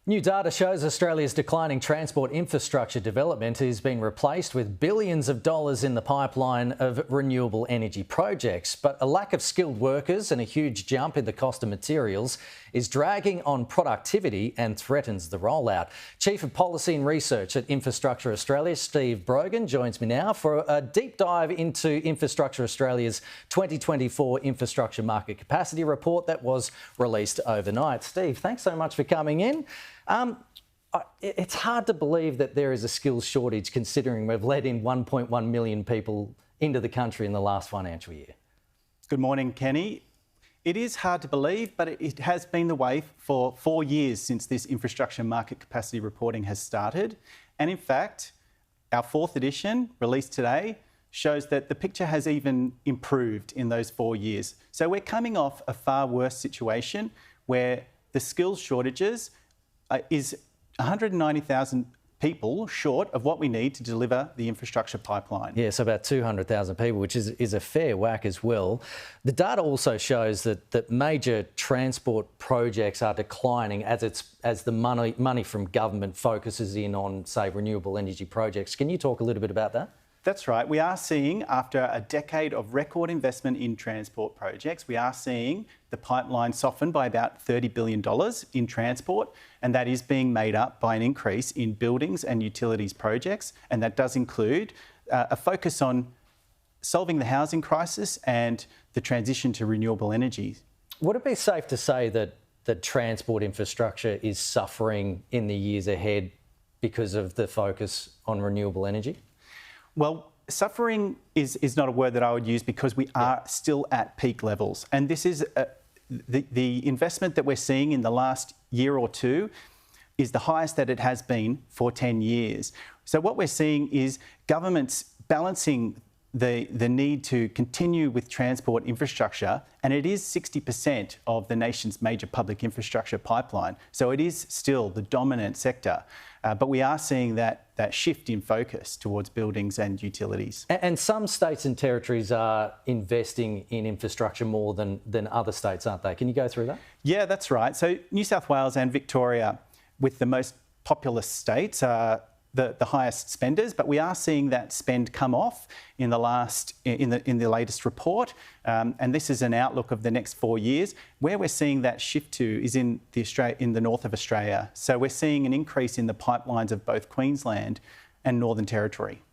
New data shows Australia's declining transport infrastructure development is being replaced with billions of dollars in the pipeline of renewable energy projects. But a lack of skilled workers and a huge jump in the cost of materials is dragging on productivity and threatens the rollout. Chief of Policy and Research at Infrastructure Australia, Steve Brogan, joins me now for a deep dive into Infrastructure Australia's 2024 Infrastructure Market Capacity Report that was released overnight. Steve, thanks so much for coming in. It's hard to believe that there is a skills shortage considering we've let in 1.1 million people into the country in the last financial year. Good morning, Kenny. It is hard to believe, but it has been the way for 4 years since this infrastructure market capacity reporting has started. And in fact, our fourth edition, released today, shows that the picture has even improved in those 4 years. So we're coming off a far worse situation where the skills shortages is 190,000 people short of what we need to deliver the infrastructure pipeline. Yeah, so about 200,000 people, which is a fair whack as well. The data also shows that major transport projects are declining as the money from government focuses in on, say, renewable energy projects. Can you talk a little bit about that? That's right. We are seeing, after a decade of record investment in transport projects, we are seeing the pipeline soften by about $30 billion in transport, and that is being made up by an increase in buildings and utilities projects, and that does include a focus on solving the housing crisis and the transition to renewable energy. Would it be safe to say that transport infrastructure is suffering in the years ahead because of the focus on renewable energy? Well, suffering is not a word that I would use because we are still at peak levels. And this is the investment that we're seeing in the last year or two is the highest that it has been for 10 years. So what we're seeing is governments balancing the need to continue with transport infrastructure, and it is 60% of the nation's major public infrastructure pipeline. So it is still the dominant sector. But we are seeing that shift in focus towards buildings and utilities. And some states and territories are investing in infrastructure more than other states, aren't they? Can you go through that? Yeah, that's right. So New South Wales and Victoria, with the most populous states, are the highest spenders, but we are seeing that spend come off in the latest report, and this is an outlook of the next 4 years. Where we're seeing that shift to is in the north of Australia. So we're seeing an increase in the pipelines of both Queensland and Northern Territory.